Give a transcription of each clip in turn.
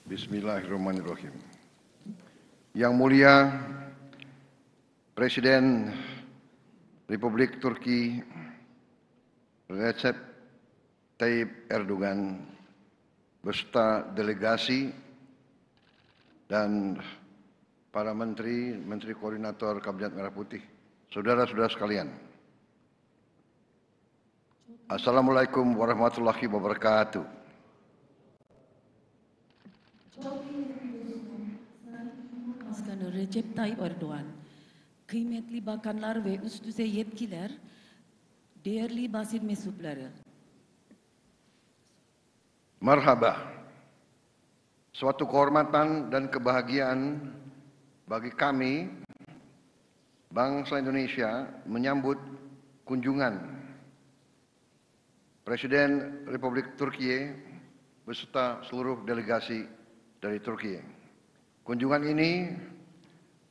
Bismillahirrahmanirrahim. Yang mulia Presiden Republik Turki Recep Tayyip Erdogan beserta delegasi dan para menteri koordinator Kabinet Merah Putih, saudara-saudara sekalian. Assalamualaikum warahmatullahi wabarakatuh. Başkanı Recep Tayyip Erdoğan, kıymetli bakanlar ve üst düzey yetkililer, değerli basın mensupları. Marhaba. Suatu kehormatan dan kebahagiaan bagi kami, bangsa Indonesia, menyambut kunjungan Presiden Republik Turkiye beserta seluruh delegasi dari Turkiye. Kunjungan ini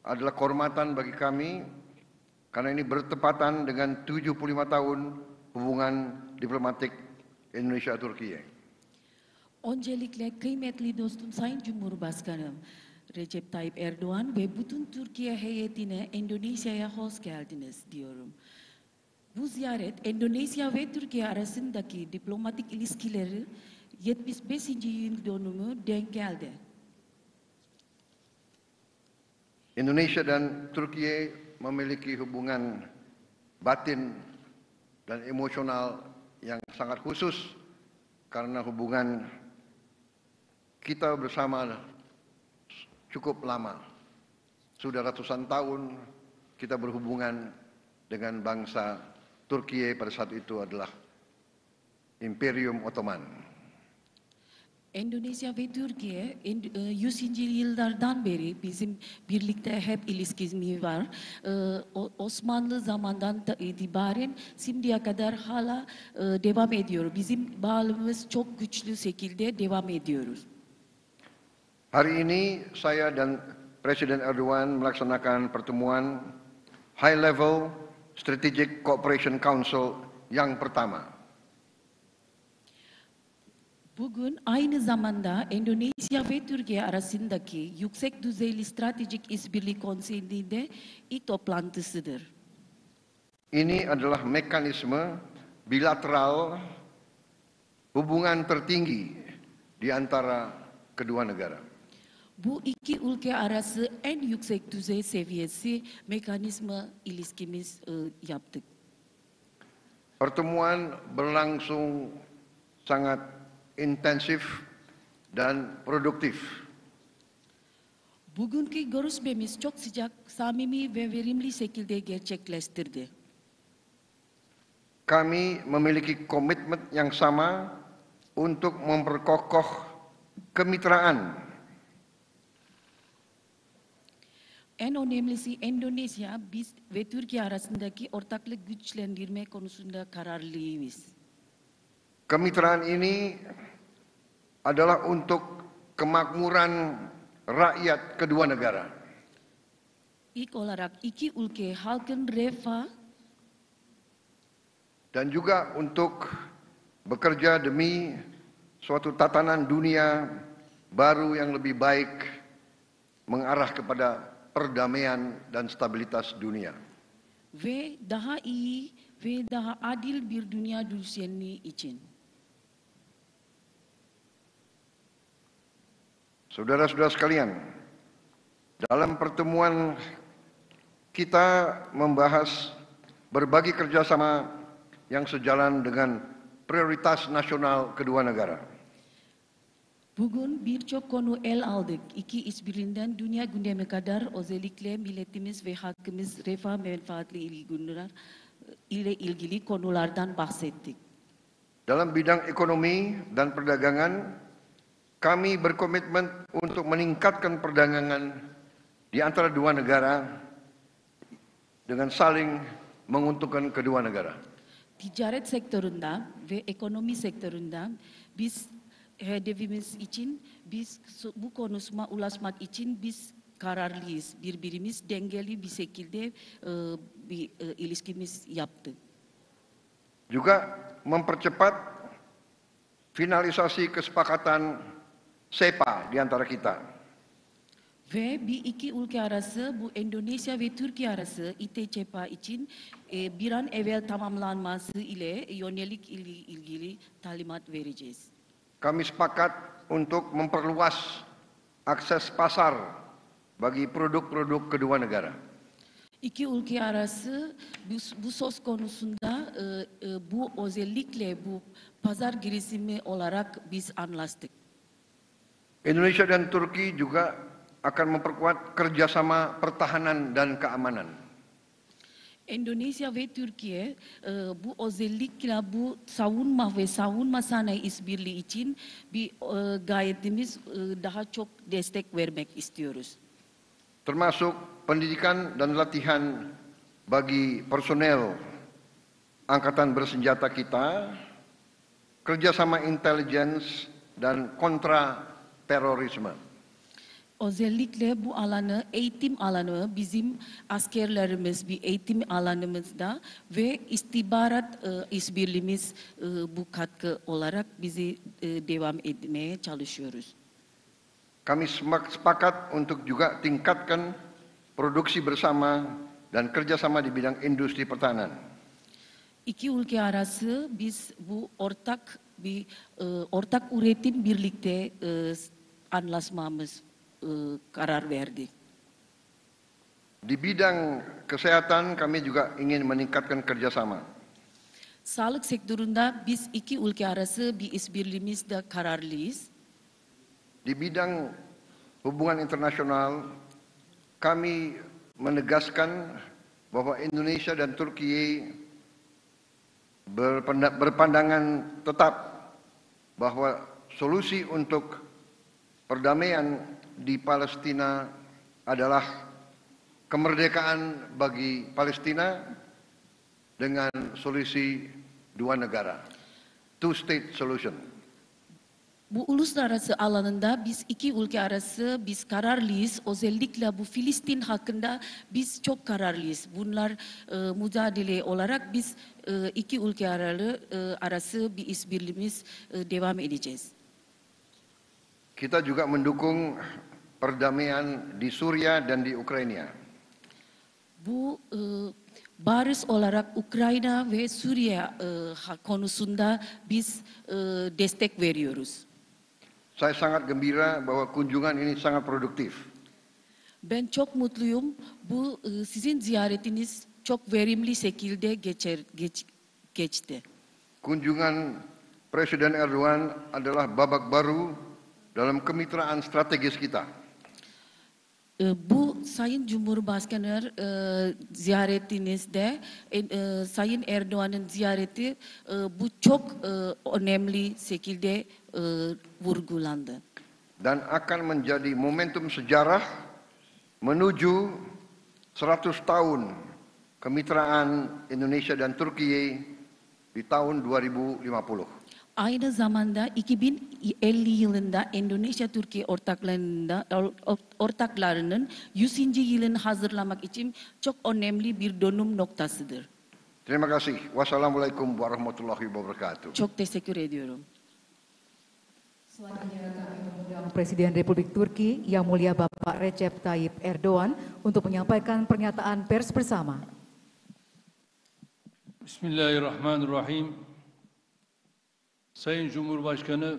adalah kehormatan bagi kami karena ini bertepatan dengan 75 tahun hubungan diplomatik Indonesia-Türkiye. Öncelikle kıymetli dostum Sayın Cumhurbaşkanım Recep Tayyip Erdoğan ve bütün Türkiye heyetine Endonezya'ya hoş geldiniz diyorum. Bu ziyaret Endonezya ve Türkiye arasındaki diplomatik ilişkileri 75. yıl dönümü denk geldi. Indonesia dan Turkiye memiliki hubungan batin dan emosional yang sangat khusus karena hubungan kita bersama cukup lama. Sudah ratusan tahun kita berhubungan dengan bangsa Turkiye pada saat itu adalah Imperium Ottoman. Endonezya ve Türkiye 100. yıllardan beri bizim birlikte hep ilişkimiz var. Osmanlı zamandan itibaren şimdiye kadar hala devam ediyor. Bizim bağlılığımız çok güçlü şekilde devam ediyoruz. Hari ini saya dan Presiden Erdogan melaksanakan pertemuan High Level Strategic Cooperation Council yang pertama. Bugün aynı zamanda Endonezya ve Türkiye arasındaki yüksek düzeyli stratejik işbirliği konseyinde ilk toplantısıdır. Ini adalah mekanisme bilateral hubungan tertinggi di antara kedua negara. Bu iki ülke arası en yüksek düzey seviyesi mekanizma ilişkimiz yaptık. Pertemuan berlangsung sangat intensif dan produktif. Bugünkü görüşmemiz çok sıcak, samimi ve verimli şekilde gerçekleştirdi. Kami memiliki komitmen yang sama untuk memperkokoh kemitraan. En önemlisi Endonezya, biz ve Türkiye arasındaki ortaklık güçlendirme konusunda kararlıyız. Kemitraan ini adalah untuk kemakmuran rakyat kedua negara. İlk olarak iki ülke halkın refah dan juga untuk bekerja demi suatu tatanan dunia baru yang lebih baik mengarah kepada perdamaian dan stabilitas dunia. Ve daha iyi ve daha adil bir dünya düzeni için. Saudara-saudara sekalian, dalam pertemuan kita membahas berbagai kerjasama yang sejalan dengan prioritas nasional kedua negara. Bugün birçok konu el aldık. İki işbirliğinden dünya gündemi kadar özellikle milletimiz ve halkımız refah menfaatli ilgili konulardan bahsettik. Dalam bidang ekonomi dan perdagangan, kami berkomitmen untuk meningkatkan perdagangan di antara dua negara dengan saling menguntungkan kedua negara. Ticaret sektöründe ve ekonomi sektöründe biz hedefimiz için, biz bu konusuna ulaşmak için biz kararlıyız. Birbirimiz dengeli bir şekilde bir ilişkimiz yaptık. Juga mempercepat finalisasi kesepakatan sepa di antara kita. Ve bir iki ülke arası bu Endonezya ve Türkiye arası İTÇPA için bir an evvel tamamlanması ile yönelik ilgili talimat vereceğiz. Kami sepakat untuk memperluas akses pasar bagi produk-produk kedua negara. İki ülke arası bu söz konusunda bu özellikle bu pazar girişimi olarak biz anlaştık. Indonesia dan Turki juga akan memperkuat kerjasama pertahanan dan keamanan. Endonezya ve Türkiye bu özellikle bu savunma ve savunma sanayi işbirliği için bir gayetimiz daha çok destek vermek istiyoruz. Termasuk pendidikan dan latihan bagi personel angkatan bersenjata kita, kerjasama intelijens dan kontra terorisme. Özellikle bu alanı, eğitim alanı bizim askerlerimiz bir eğitim alanımızda ve istihbarat işbirliğimiz bu katkı olarak bizi devam etmeye çalışıyoruz. Kami sepakat untuk juga tingkatkan produksi bersama dan kerjasama di bidang industri pertahanan. İki ülke arası biz bu ortak üretim birlikte anlaşmamız karar verdik. Di bidang kesehatan kami juga ingin meningkatkan kerjasama. Sağlık sektöründe biz iki ülke arası bir işbirliğimizde kararlıyız. Di bidang hubungan internasional kami menegaskan bahwa Indonesia dan Turki berpandangan tetap bahwa solusi untuk perdamaian di Palestina adalah kemerdekaan bagi Palestina dengan solusi dua negara, two-state solution. Bu uluslararası alanında biz iki ülke arası biz kararlıyız. Özellikle bu Filistin hakkında biz çok kararlıyız. Bunlar mücadele olarak biz iki ülke arası bir işbirliğimiz devam edeceğiz. Kita juga mendukung perdamaian di Suriah dan di Ukraina. Bu barış olarak Ukrayna ve Suriye konusunda biz destek veriyoruz. Saya sangat gembira bahwa kunjungan ini sangat produktif. Ben çok mutluyum. Bu sizin ziyaretiniz çok verimli şekilde geçti. Kunjungan Presiden Erdogan adalah babak baru dalam kemitraan strategis kita. Bu Sayın Cumhurbaşkanı ziyaretinizde Sayın Erdoğan'ın ziyareti bu çok önemli şekilde vurgulandı. Dan akan menjadi momentum sejarah menuju 100 tahun kemitraan Indonesia dan Turkiye di tahun 2050. Aynı zamanda 2050 yılında Endonezya-Türkiye ortaklarının 100. yılını hazırlamak için çok önemli bir dönüm noktasıdır. Terima kasih. Wassalamualaikum warahmatullahi wabarakatuh. Çok teşekkür ediyorum. Selanjutnya kami mengundang Presiden Republik Turki Yang Mulia Bapak Recep Tayyip Erdogan untuk menyampaikan pernyataan pers bersama. Bismillahirrahmanirrahim. Sayın Cumhurbaşkanı,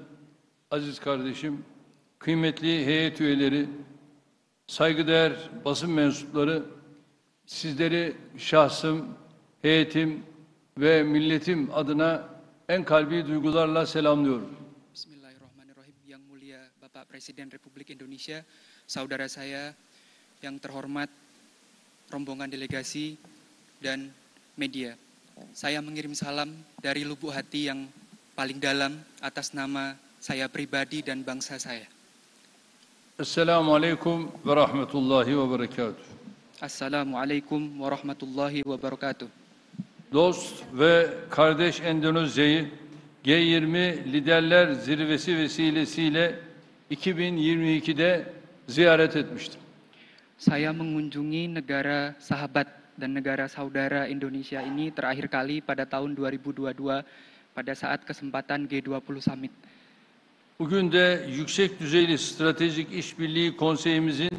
aziz kardeşim, kıymetli heyet üyeleri, saygıdeğer basın mensupları, sizleri şahsım, heyetim ve milletim adına en kalbi duygularla selamlıyorum. Bismillahirrahmanirrahim. Yang mulia Bapak Presiden Republik Indonesia, saudara saya yang terhormat, rombongan delegasi dan media. Saya mengirim salam dari lubuk hati yang paling dalam atas nama saya pribadi dan bangsa saya. Esselamualeyküm ve rahmetullahi ve berekatuhu. Assalamualaikum warahmatullahi wabarakatuh. Dost ve kardeş Endonezya'yı G20 Liderler Zirvesi vesilesiyle 2022'de ziyaret etmiştim. Saya mengunjungi negara sahabat dan negara saudara Indonesia ini terakhir kali pada tahun 2022 pada saat kesempatan G20 Summit. Bugün de yüksek düzeyli stratejik işbirliği konseyimizin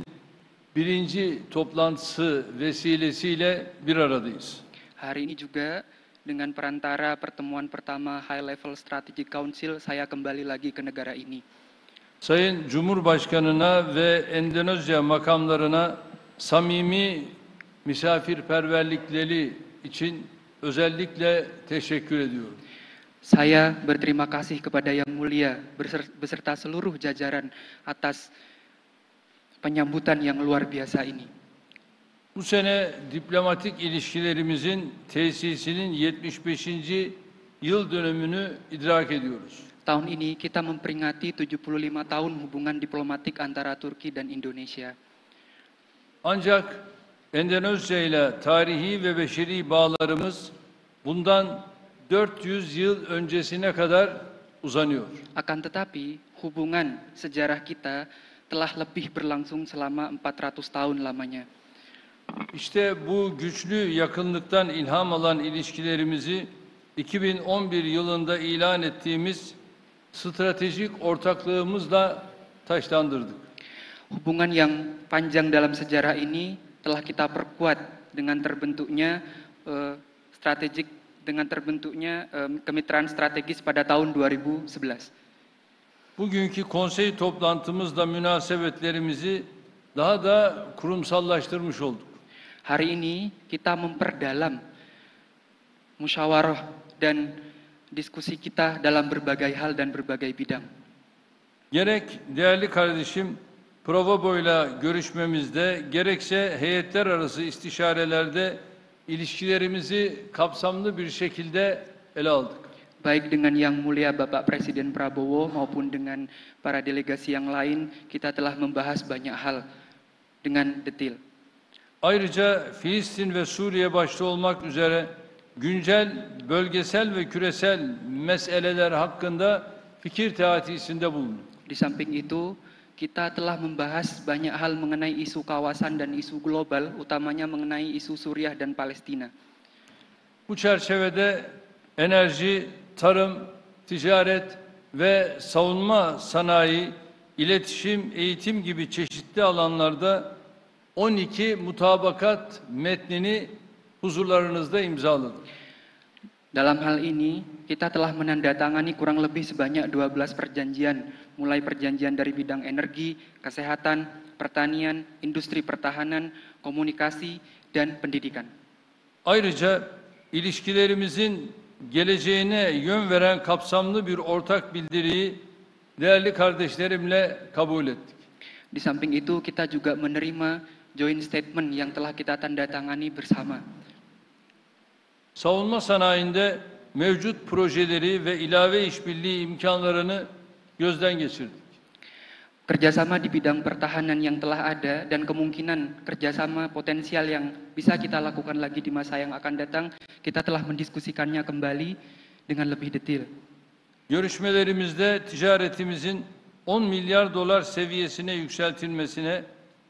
birinci toplantısı vesilesiyle bir aradayız. Hari ini juga dengan perantara pertemuan pertama High Level Strategic Council, saya kembali lagi ke negara ini. Sayın Cumhurbaşkanına ve Endonezya makamlarına samimi misafirperverlikleri için özellikle teşekkür ediyorum. Saya berterima kasih kepada Yang Mulia beserta seluruh jajaran atas penyambutan yang luar biasa ini. Bu sene diplomatik ilişkilerimizin tesisinin 75. yıl dönümünü idrak ediyoruz. Tahun ini kita memperingati 75 tahun hubungan diplomatik antara Turki dan Indonesia. Ancak Endonezya ile tarihi ve beşeri bağlarımız bundan 400 yıl öncesine kadar uzanıyor. Akan tetapi, hubungan sejarah kita telah lebih berlangsung selama 400 tahun lamanya. İşte bu güçlü yakınlıktan ilham alan ilişkilerimizi 2011 yılında ilan ettiğimiz stratejik ortaklığımızla taşlandırdık. Hubungan yang panjang dalam sejarah ini telah kita perkuat dengan terbentuknya kemitraan strategis pada tahun 2011. Bugünkü konsey toplantımızda münasebetlerimizi daha da kurumsallaştırmış olduk. Hari ini kita memperdalam musyawarah dan diskusi kita dalam berbagai hal dan berbagai bidang. Gerek değerli kardeşim Provobo'yla görüşmemizde, gerekse heyetler arası istişarelerde ilişkilerimizi kapsamlı bir şekilde ele aldık. Baik dengan Yang Mulia Bapak Presiden Prabowo maupun dengan para delegasi yang lain, kita telah membahas banyak hal dengan detail. Ayrıca Filistin ve Suriye başta olmak üzere güncel, bölgesel ve küresel meseleler hakkında fikir teatisinde bulunduk. Di samping itu, kita telah membahas banyak hal mengenai isu kawasan dan isu global, utamanya mengenai isu Suriah dan Palestina. Bu çerçevede enerji, tarım, ticaret ve savunma sanayi, iletişim, eğitim gibi çeşitli alanlarda 12 mutabakat metnini huzurlarınızda imzaladık. Dalam hal ini, kita telah menandatangani kurang lebih sebanyak 12 perjanjian, mulai perjanjian dari bidang energi, kesehatan, pertanian, industri pertahanan, komunikasi, dan pendidikan. Ayrıca ilişkilerimizin geleceğine yön veren kapsamlı bir ortak bildiriyi değerli kardeşlerimle kabul ettik. Di samping itu, kita juga menerima joint statement yang telah kita tandatangani bersama. Savunma sanayinde mevcut projeleri ve ilave işbirliği imkanlarını gözden geçirdik. Kerjasama di bidang pertahanan yang telah ada dan kemungkinan kerjasama potensial yang bisa kita lakukan lagi di masa yang akan datang, kita telah mendiskusikannya kembali dengan lebih detail. Görüşmelerimizde ticaretimizin 10 milyar dolar seviyesine yükseltilmesine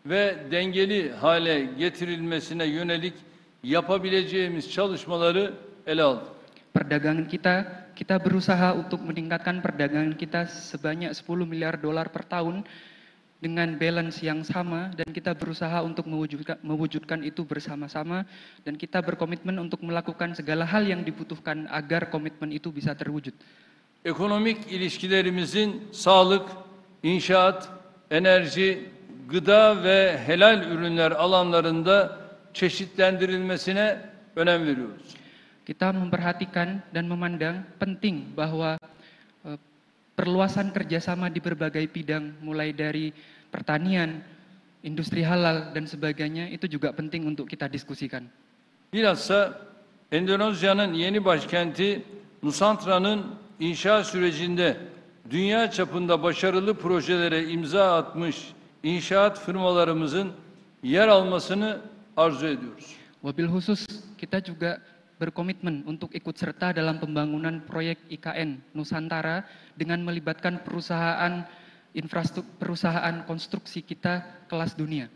ve dengeli hale getirilmesine yönelik yapabileceğimiz çalışmaları ele aldık. Perdagangan kita berusaha untuk meningkatkan perdagangan kita sebanyak 10 miliar dolar per tahun dengan balance yang sama, dan kita berusaha untuk mewujudkan itu bersama-sama, dan kita berkomitmen untuk melakukan segala hal yang dibutuhkan agar komitmen itu bisa terwujud. Ekonomik ilişkilerimizin sağlık, inşaat, enerji, gıda ve helal ürünler alanlarında çeşitlendirilmesine önem veriyoruz. Kita memperhatikan dan memandang penting bahwa perluasan kerjasama di berbagai bidang, mulai dari pertanian, industri halal, dan sebagainya, itu juga penting untuk kita diskusikan. Bilhassa Endonezya'nın yeni başkenti Nusantra'nın inşa sürecinde dünya çapında başarılı projelere imza atmış inşaat firmalarımızın yer almasını arzu ediyoruz. Wabil khusus, kita juga berkomitmen untuk ikut serta dalam pembangunan proyek IKN Nusantara dengan melibatkan perusahaan konstruksi kita kelas dunia.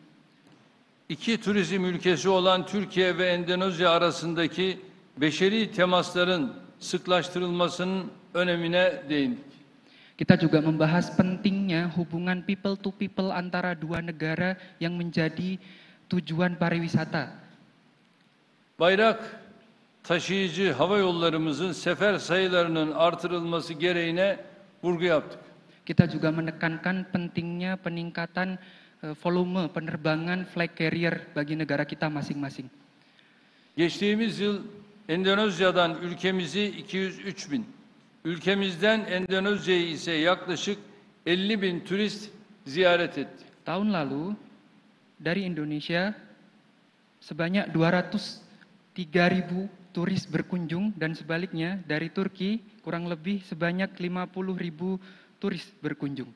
İki turizm ülkesi olan Türkiye ve Endonezya arasındaki beşeri temasların sıklaştırılmasının önemine değindik. Kita juga membahas pentingnya hubungan people to people antara dua negara yang menjadi tujuan pariwisata. Bayrak taşıyıcı hava yollarımızın sefer sayılarının artırılması gereğine vurgu yaptık. Kita juga menekankan pentingnya peningkatan volume penerbangan flag carrier bagi negara kita masing-masing. Geçtiğimiz yıl Endonezya'dan ülkemizi 203 bin, ülkemizden Endonezya'yı ise yaklaşık 50 bin turist ziyaret etti. Tahun lalu dari Indonesia sebanyak 203.000 turis berkunjung dan sebaliknya dari Turki kurang lebih sebanyak 50.000 turis berkunjung.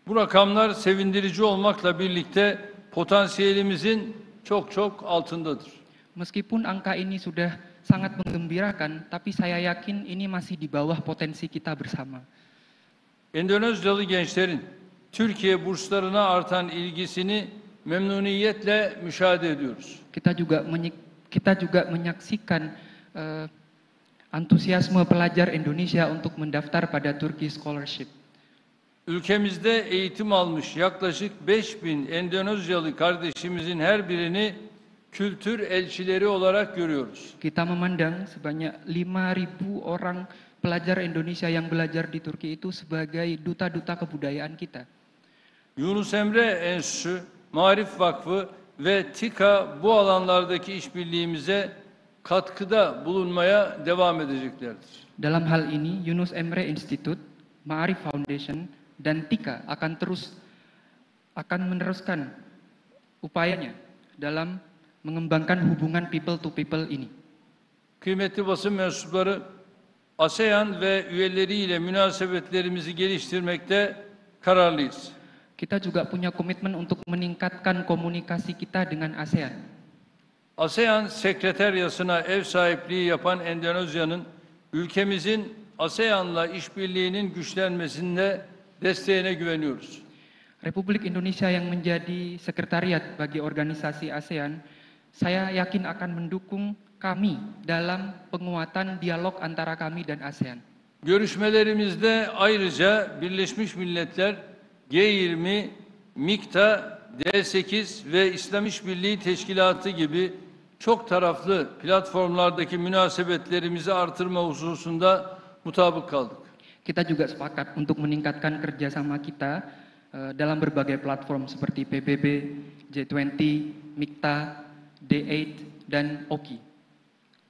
Bu rakamlar sevindirici olmakla birlikte potansiyelimizin çok altındadır. Meskipun angka ini sudah sangat menggembirakan, tapi saya yakin ini masih di bawah potensi kita bersama. Endonezyalı gençlerin Türkiye burslarına artan ilgisini memnuniyetle müşahede ediyoruz. Kita juga menyaksikan antusiasme pelajar Indonesia untuk mendaftar pada Turkey Scholarship. Ülkemizde eğitim almış yaklaşık 5.000 Endonezyalı kardeşimizin her birini kültür elçileri olarak görüyoruz. Kita memandang sebanyak 5.000 orang pelajar Indonesia yang belajar di Turki itu sebagai duta-duta kebudayaan kita. Yunus Emre Enstitüsü, Maarif Vakfı ve TİKA bu alanlardaki işbirliğimize katkıda bulunmaya devam edeceklerdir. Dalam hal ini, Yunus Emre Institute, Ma'arif Foundation, dan TIKA akan meneruskan upayanya dalam mengembangkan hubungan people to people ini. Kıymetli basın mensupları, ASEAN ve üyeleriyle münasebetlerimizi geliştirmekte kararlıyız. Kita juga punya komitmen untuk meningkatkan komunikasi kita dengan ASEAN. ASEAN Sekreteryası'na ev sahipliği yapan Endonezya'nın ülkemizin ASEAN'la işbirliğinin güçlenmesinde desteğine güveniyoruz. Republik Indonesia yang menjadi sekretariat bagi organisasi ASEAN, saya yakin akan mendukung kami dalam penguatan dialog antara kami dan ASEAN. Görüşmelerimizde ayrıca Birleşmiş Milletler, G20, MİKTA, D8 ve İslam İşbirliği Teşkilatı gibi çok taraflı platformlardaki münasebetlerimizi artırma hususunda mutabık kaldık. Kita juga sepakat untuk meningkatkan kerjasama kita dalam berbagai platform seperti PBB, G20, MİKTA, D8, dan OKI.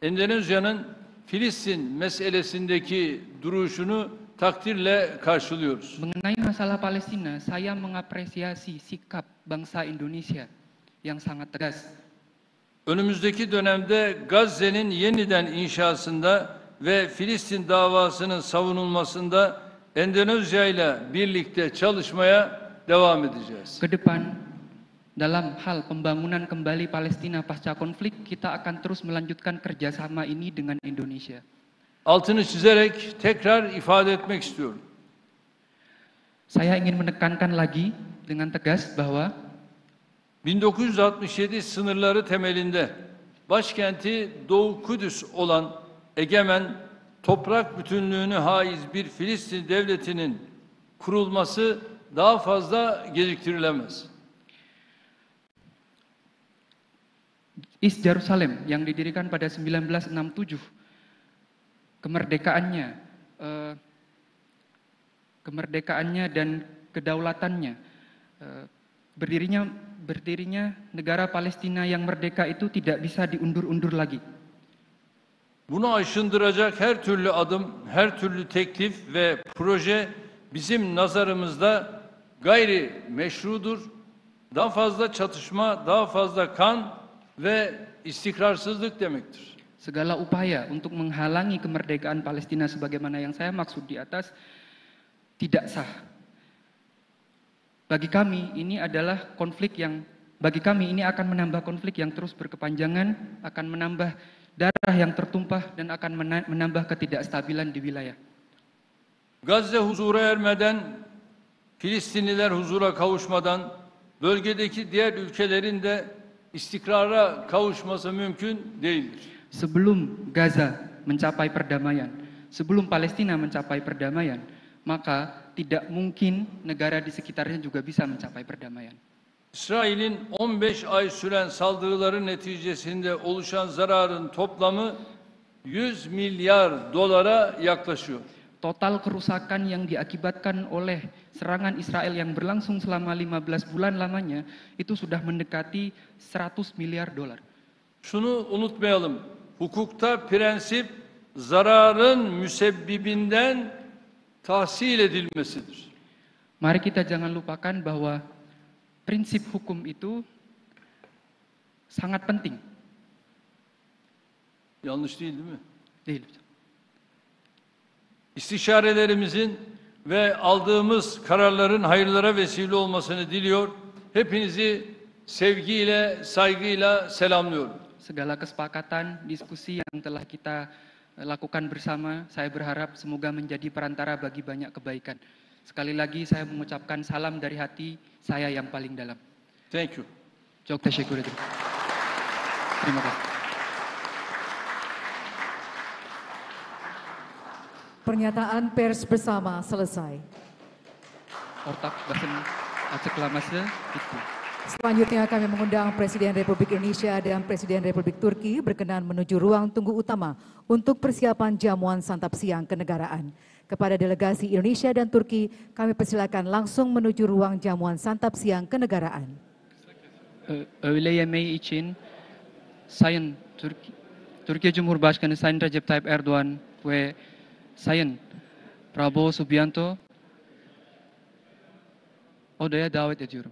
Endonezya'nın Filistin meselesindeki duruşunu takdirle karşılıyoruz. Mengenai masalah Palestina, saya mengapresiasi sikap bangsa Indonesia yang sangat tegas. Önümüzdeki dönemde Gazze'nin yeniden inşasında ve Filistin davasının savunulmasında Endonezya ile birlikte çalışmaya devam edeceğiz. Ke depan, dalam hal pembangunan kembali Palestina pasca konflik, kita akan terus melanjutkan kerjasama ini dengan Indonesia. Altını çizerek tekrar ifade etmek istiyorum. Saya ingin menekankan lagi dengan tegas bahwa 1967 sınırları temelinde başkenti Doğu Kudüs olan egemen, toprak bütünlüğünü haiz bir Filistin devletinin kurulması daha fazla geciktirilemez. East Jerusalem yang didirikan pada 1967, kemerdekaannya dan kedaulatannya, berdirinya negara Palestina yang merdeka itu tidak bisa diundur-undur lagi. Bunu aşındıracak her türlü adım, her türlü teklif ve proje bizim nazarımızda gayri meşrudur. Daha fazla çatışma, daha fazla kan ve istikrarsızlık demektir. Segala upaya untuk menghalangi kemerdekaan Palestina sebagaimana yang saya maksud di atas tidak sah. Bagi kami ini akan menambah konflik yang terus berkepanjangan, akan menambah darah yang tertumpah dan akan menambah ketidakstabilan di wilayah. Gazze huzura ermeden, Filistinliler huzura kavuşmadan, bölgedeki diğer ülkelerin de istikrara kavuşması mümkün değildir. Sebelum Gaza mencapai perdamaian, sebelum Palestina mencapai perdamaian, maka tidak mungkin negara di sekitarnya juga bisa mencapai perdamaian. İsrail'in 15 ay süren saldırıları neticesinde oluşan zararın toplamı 100 milyar dolara yaklaşıyor. Total kerusakan yang diakibatkan oleh serangan Israel yang berlangsung selama 15 bulan lamanya itu sudah mendekati 100 miliar dolar. Şunu unutmayalım. Hukukta prensip zararın müsebbibinden tahsil edilmesidir. Mari kita jangan lupakan bahwa prinsip hukum itu sangat penting. Yanlış değil mi? Değil. İstişarelerimizin ve aldığımız kararların hayırlara vesile olmasını diliyor. Hepinizi sevgiyle, saygıyla selamlıyorum. Segala kesepakatan, diskusi yang telah kita lakukan bersama, saya berharap semoga menjadi perantara bagi banyak kebaikan. Sekali lagi saya mengucapkan salam dari hati saya yang paling dalam. Thank you. Çok teşekkür ederim. Terima kasih. Pernyataan pers bersama selesai. Ortak basın açıklaması bitti. Selanjutnya kami mengundang Presiden Republik Indonesia dan Presiden Republik Turki berkenan menuju ruang tunggu utama untuk persiapan jamuan santap siang kenegaraan. Kepada delegasi Indonesia dan Turki, kami persilakan langsung menuju ruang jamuan santap siang kenegaraan. Öğle yemeği için Sayın Türkiye Cumhurbaşkanı Sayın Recep Tayyip Erdoğan ve Sayın Prabowo Subianto odaya davet ediyorum.